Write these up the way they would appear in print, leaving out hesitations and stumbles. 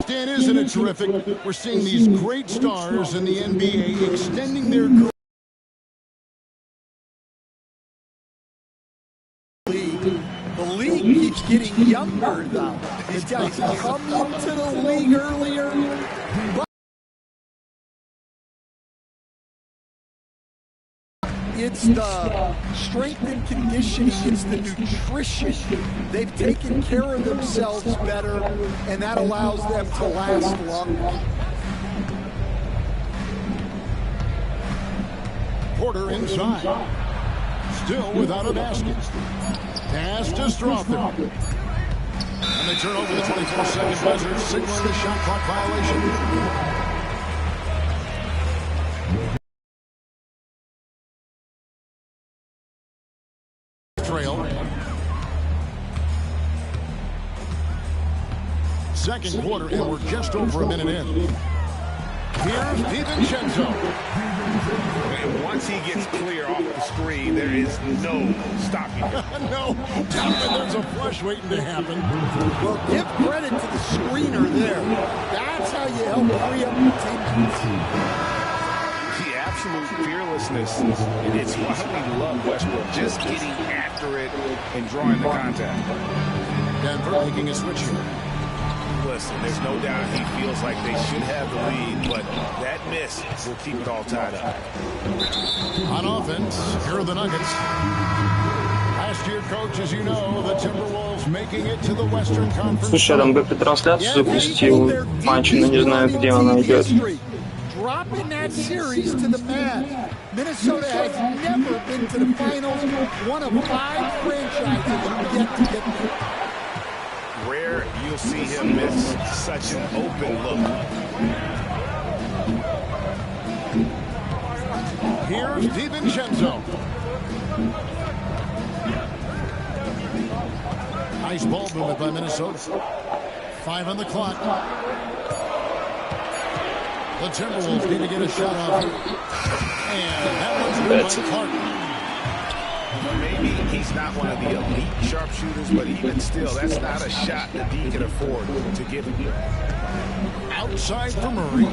Dan, isn't it terrific? We're seeing these great stars in the NBA extending their career. The league keeps getting younger, though. These guys come into the league earlier. It's the strength and conditioning, it's the nutrition. They've taken care of themselves better, and that allows them to last longer. Porter inside. Still without a basket. Pass to Strother. And they turn over the 24-second buzzer, signaling the shot clock violation. Trail. Second quarter, and we're just over a minute in. Here's DiVincenzo. And once he gets clear off the screen, there is no stopping him. No, there's a flush waiting to happen. Well, give credit to the screener there. That's how you help free up the team. The absolute fearlessness, and it's why we love Westbrook, just getting after it and drawing the contact. Denver making a switch here. Listen, there's no doubt he feels like they should have the lead, but that miss will keep it all tied up. On offense, here are the Nuggets. Last year, coach, as you know, the Timberwolves making it to the Western Conference. Слушай, я там ГП-трансляцию запустил матча, но не знаю, где она идет. Dropping that series to the Mavs. Minnesota has never been to the finals. One of 5 franchises yet to get there. Rare you'll see him miss such an open look. Here's DiVincenzo. Nice ball movement by Minnesota. 5 on the clock. The Timberwolves need to get a shot off. And that one's good by Clark. Maybe he's not one of the elite sharpshooters, but even still, that's not a shot that he can afford to give him. Outside for Murray.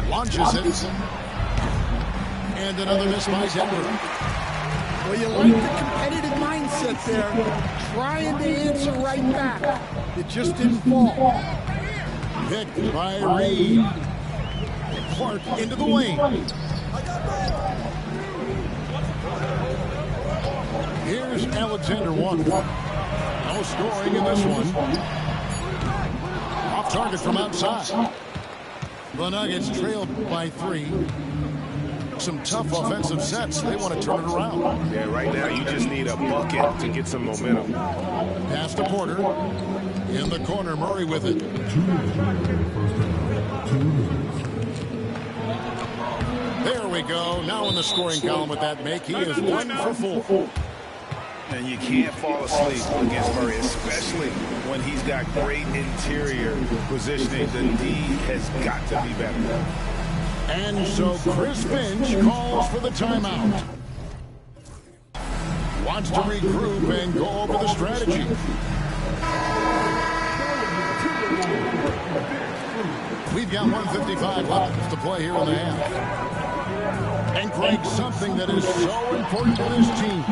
Launches it. And another miss by Denver. Well, you like the competitive mindset there. Trying to answer right back. It just didn't fall. Picked by Reed. Clark into the lane. Here's Alexander Walker. No scoring in this one. Off target from outside. The Nuggets trailed by 3. Some tough offensive sets. They want to turn it around. Yeah, right now you just need a bucket to get some momentum. Pass to Porter. In the corner, Murray with it. There we go. Now in the scoring column with that make. He is 1 for 4. And you can't fall asleep against Murray, especially when he's got great interior positioning. The D has got to be better. And so Chris Finch calls for the timeout. Wants to regroup and go over the strategy. We've got 1:55 left to play here in the half. And Craig, something that is so important to this team,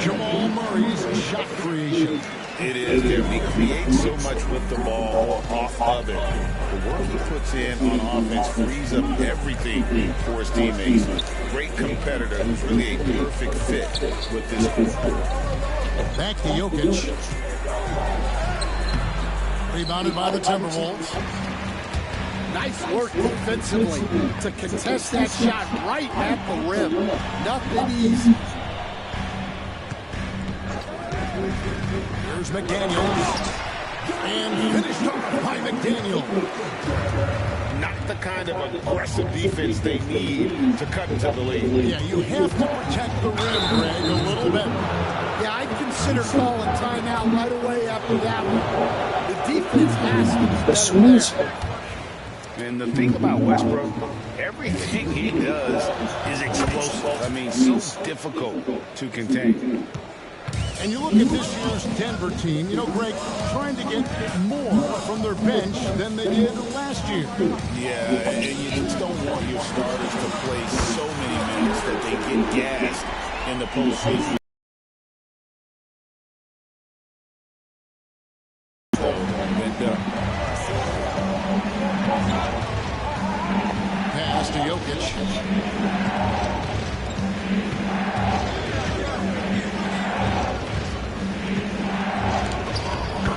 Jamal Murray's shot creation. It is, Kevin. He creates so much with the ball off of it. The work he puts in on offense frees up everything for his teammates. Great competitor who's really a perfect fit with this group. Back to Jokic. Rebounded by the Timberwolves. Nice work defensively to contest that shot right at the rim. Nothing easy. Here's McDaniels. And finished up by McDaniel. Not the kind of aggressive defense they need to cut into the lead. Yeah, you have to protect the rim, Greg, a little bit. Yeah, I'd consider calling timeout right away after that one. The defense has to be better there. And the thing about Westbrook, everything he does is explosive. I mean, so difficult to contain. And you look at this year's Denver team, you know, Greg, trying to get more from their bench than they did last year. Yeah, and you just don't want your starters to play so many minutes that they get gassed in the postseason. Pass to Jokic.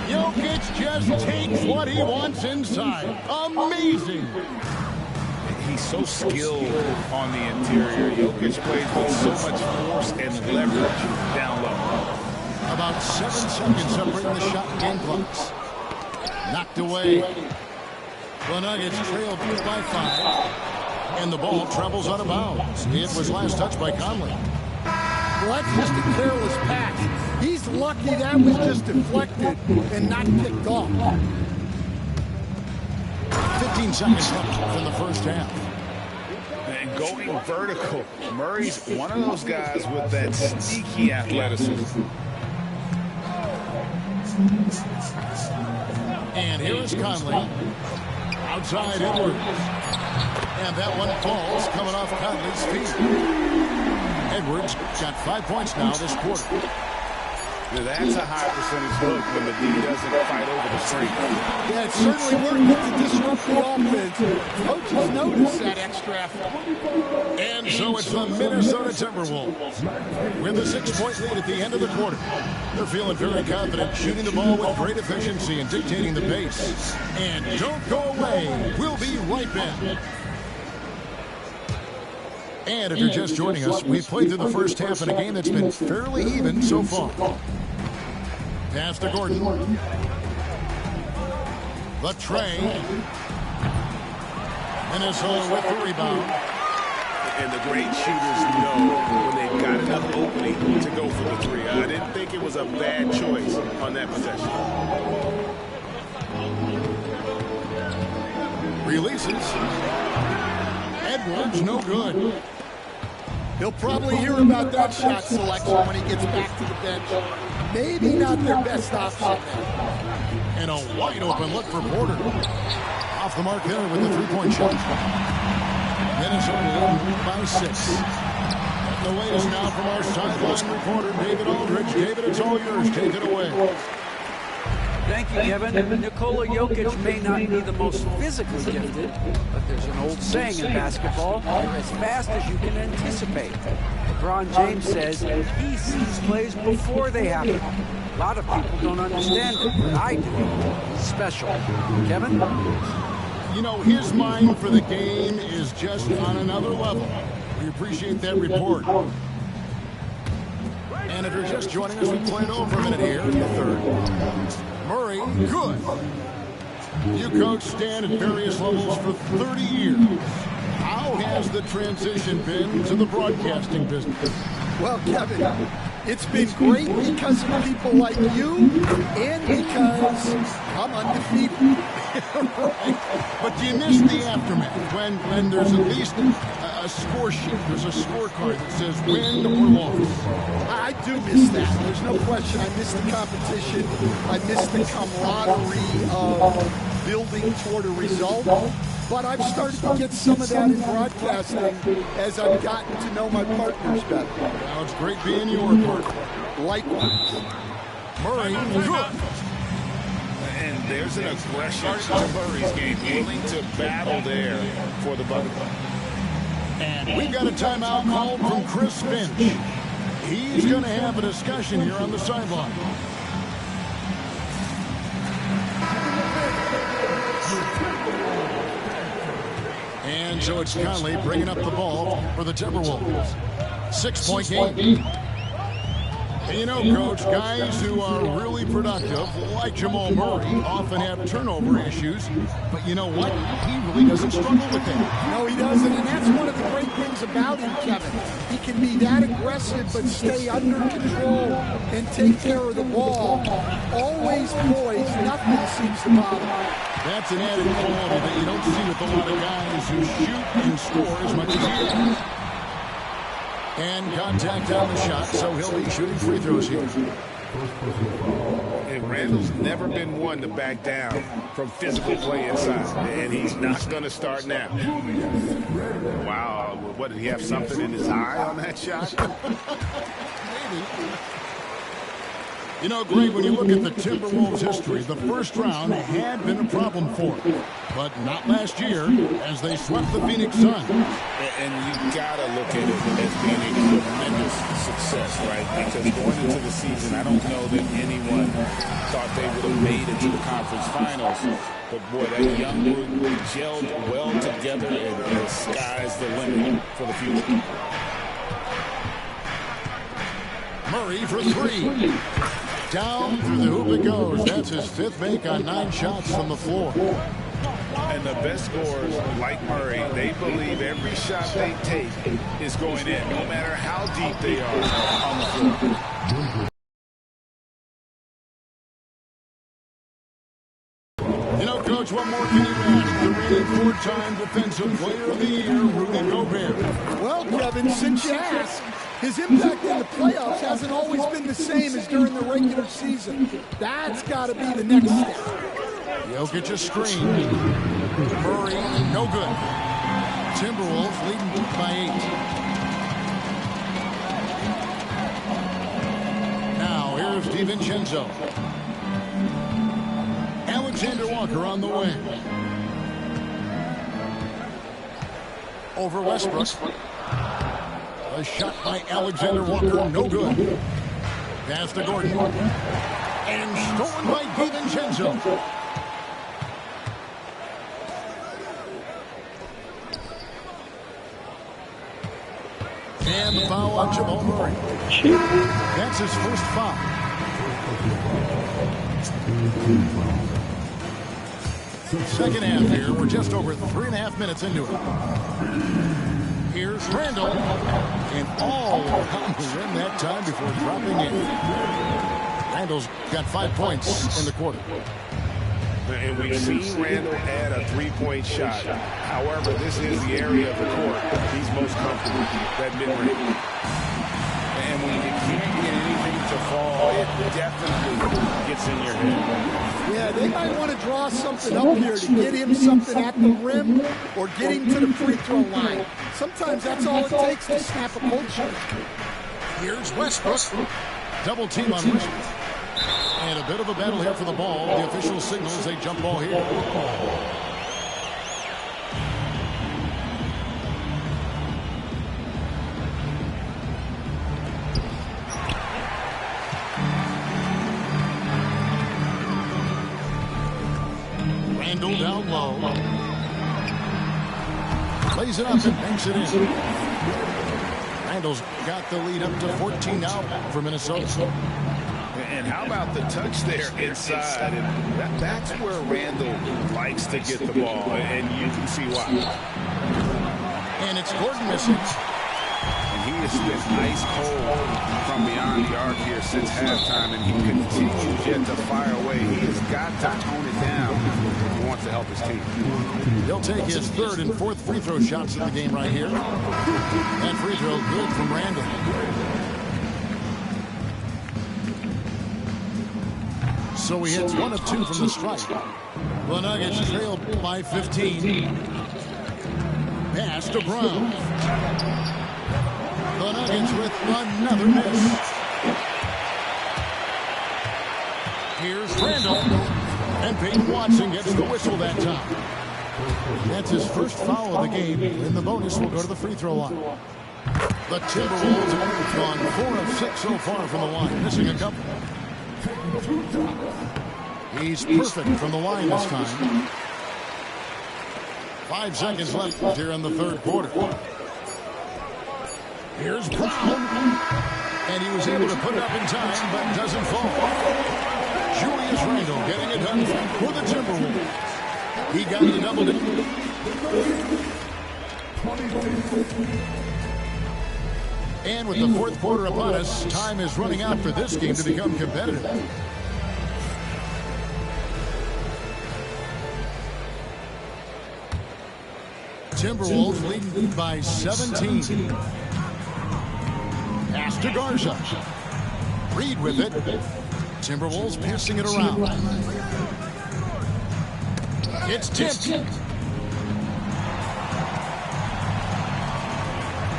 Jokic just takes what he wants inside. Amazing. He's so skilled on the interior. Jokic plays with so much force and leverage down low. About 7 seconds separating the shot and game clocks. Knocked away. The Nuggets trailed by 5. And the ball travels out of bounds. It was last touched by Conley. Well, that's just a careless pass. He's lucky that was just deflected and not picked off. 15 seconds left in the first half. And going vertical. Murray's one of those guys with that sneaky athleticism. And here is Conley. Outside Edwards. And that one falls coming off Conley's feet. Edwards got 5 points now this quarter. Yeah, that's a high percentage look when the D doesn't fight over the screen. Yeah, it's certainly working to disrupt the offense. Coaches notice that extra effort. And so it's the Minnesota Timberwolves with a 6-point lead at the end of the quarter. They're feeling very confident, shooting the ball with great efficiency and dictating the pace. And don't go away. We'll be right back. And if you're just joining us, we played through the first half in a game that's been fairly even so far. Pass to Gordon. The tray. Minnesota with the rebound. And the great shooters know when they've got enough opening to go for the three. I didn't think it was a bad choice on that possession. Releases. Edwards, no good. He'll probably hear about that shot selection when he gets back to the bench. Maybe not their best option. And a wide open look for Porter. Off the mark there with the three-point shot. Minnesota leading by 6. The latest now from our sideline reporter, David Aldridge. David, it's all yours. Take it away. Thank you, Kevin. Nikola Jokic may not be the most physically gifted, but there's an old saying in basketball, you're as fast as you can anticipate. LeBron James says he sees plays before they happen. A lot of people don't understand it, but I do. He's special. Kevin? You know, his mind for the game is just on another level. We appreciate that report. And if you're just joining us, we played over a minute here in the third. Murray, good. You coached Stan at various levels for 30 years. How has the transition been to the broadcasting business? Well, Kevin, it's been great because of people like you and because I'm undefeated. Right. But do you miss the aftermath when there's at least a score sheet? There's a scorecard that says win or loss. I do miss that. There's no question. I miss the competition. I miss the camaraderie of building toward a result. But I've started to get some of that in broadcasting as I've gotten to know my partners better. Now it's great being your partner. Likewise. Murray, good. And there's an aggression to Murray's game, willing to battle there for the bucket. And we've got a timeout called from Chris Finch. He's going to have a discussion here on the sideline. And so it's Conley bringing up the ball for the Timberwolves. 6-point game. And you know, Coach, guys who are really productive, like Jamal Murray, often have turnover issues. But you know what? He really doesn't struggle with that. No, he doesn't, and that's one of the great things about him, Kevin. He can be that aggressive but stay under control and take care of the ball. Always poised, nothing seems to bother him. That's an added quality that you don't see with a lot of guys who shoot and score as much as he does. And contact on the shot, so he'll be shooting free throws here. And Randall's never been one to back down from physical play inside, and he's not going to start now. Wow, what, did he have something in his eye on that shot? Maybe. You know, Greg, when you look at the Timberwolves' history, the first round had been a problem for them. But not last year, as they swept the Phoenix Suns. And you got to look at it as being a tremendous success, right? Because going into the season, I don't know that anyone thought they would have made it to the conference finals. But, boy, that young group gelled well together, and the sky's the limit for the future. Murray for three. Down through the hoop it goes. That's his fifth make on 9 shots from the floor. And the best scorers, like Murray, they believe every shot they take is going in, no matter how deep they are on the floor. You know, Coach, what more can you add? The reigning 4-time Defensive Player of the Year, Rudy Gobert. Well, Kevin, since you asked, his impact in the playoffs hasn't always been the same as during the regular season. That's got to be the next step. Jokic a screen. Murray, no good. Timberwolves leading by 8. Now, here's DiVincenzo. Alexander Walker on the wing. Over Westbrook. A shot by Alexander Walker, no good. Pass to Gordon. And stolen by DiVincenzo. And the foul on Jamal Murray. That's his first foul. Second half here. We're just over 3.5 minutes into it. Here's Randall. And all around the rim that time before dropping in. Randall's got 5 points in the quarter. And we've seen Randall add a three-point shot. However, this is the area of the court he's most comfortable, that mid-range. And when you can't get anything to fall, it definitely gets in your head. Yeah, they might want to draw something up here to get him something at the rim or get him to the free throw line. Sometimes that's all it takes to snap a cold shot. Here's Westbrook. Double team on Westbrook. And a bit of a battle here for the ball. The official signals a jump ball here. Randall down low. Plays it up and banks it in. Randall's got the lead up to 14 now for Minnesota. And how about the touch there inside? And that's where Randall likes to get the ball, and you can see why. And it's Gordon missing. And he has been ice cold from beyond the arc here since halftime, and he continues yet to fire away. He has got to tone it down if he wants to help his team. He'll take his third and fourth free throw shots in the game right here. That free throw good from Randall. So he hits 1 of 2 from the strike. The Nuggets trailed by 15. Pass to Brown. The Nuggets with another miss. Here's Randall. And Peyton Watson gets the whistle that time. That's his first foul of the game. And the bonus will go to the free throw line. The Timberwolves have gone 4 of 6 so far from the line, missing a couple. He's perfect from the line this time. 5 seconds left here in the third quarter. Here's Brown. And he was able to put it up in time, but doesn't fall. Julius Randle getting it done for the Timberwolves. He got the double digit. And with the fourth quarter upon us, time is running out for this game to become competitive. Timberwolves leading by 17. Pass to Garza. Reed with it. Timberwolves passing it around. It's tipped.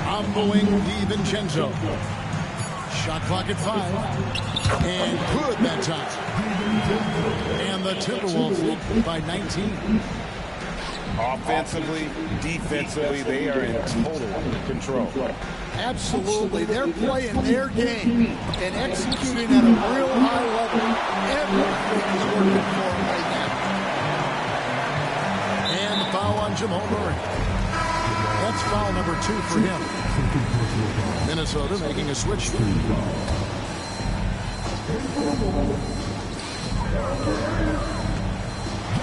Ongoing DiVincenzo. Shot clock at 5. And good that time. And the Timberwolves lead by 19. Offensively, defensively, they are in total control. Absolutely. They're playing their game and executing at a real high level. Everything is working for them right now. And foul on Jamal Murray. That's foul number 2 for him. Minnesota making a switch.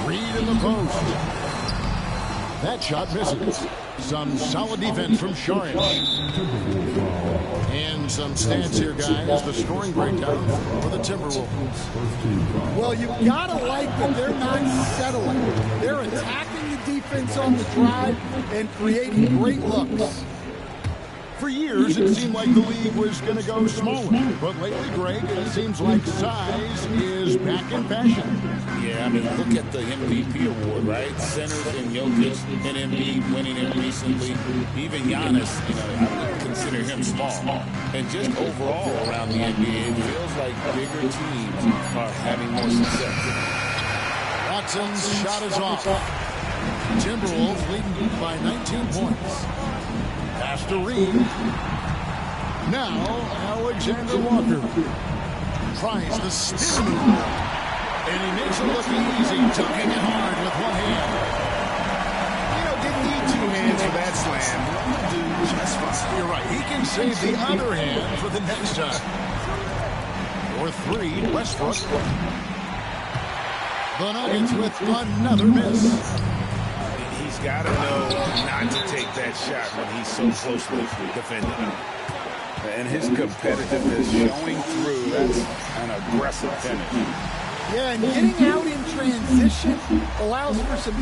Reed in the post. That shot misses. Some solid defense from Saric. And some stats here, guys. The scoring breakdown for the Timberwolves. Well, you've got to like that they're not settling. They're attacking the defense on the drive and creating great looks. For years, it seemed like the league was going to go smaller. But lately, Greg, it seems like size is back in fashion. Yeah, I mean, look at the MVP award, right? Centers and Jokic and Embiid winning it recently. Even Giannis, I would consider him small. And just overall around the NBA, it feels like bigger teams are having more success. Watson's shot is off. Timberwolves leading by 19 points. Pass to Reed. Now, Alexander Walker tries the spin move. And he makes it look easy, tucking it hard with one hand. Didn't need 2 hands for that slam. Dude, just fine. You're right. He can save the other hand for the next time. For 3, Westbrook. The Nuggets with another miss. He's got to know not to take that shot when he's so closely defended. And his competitiveness showing through. That's an aggressive finish. Yeah, and getting out in transition allows for some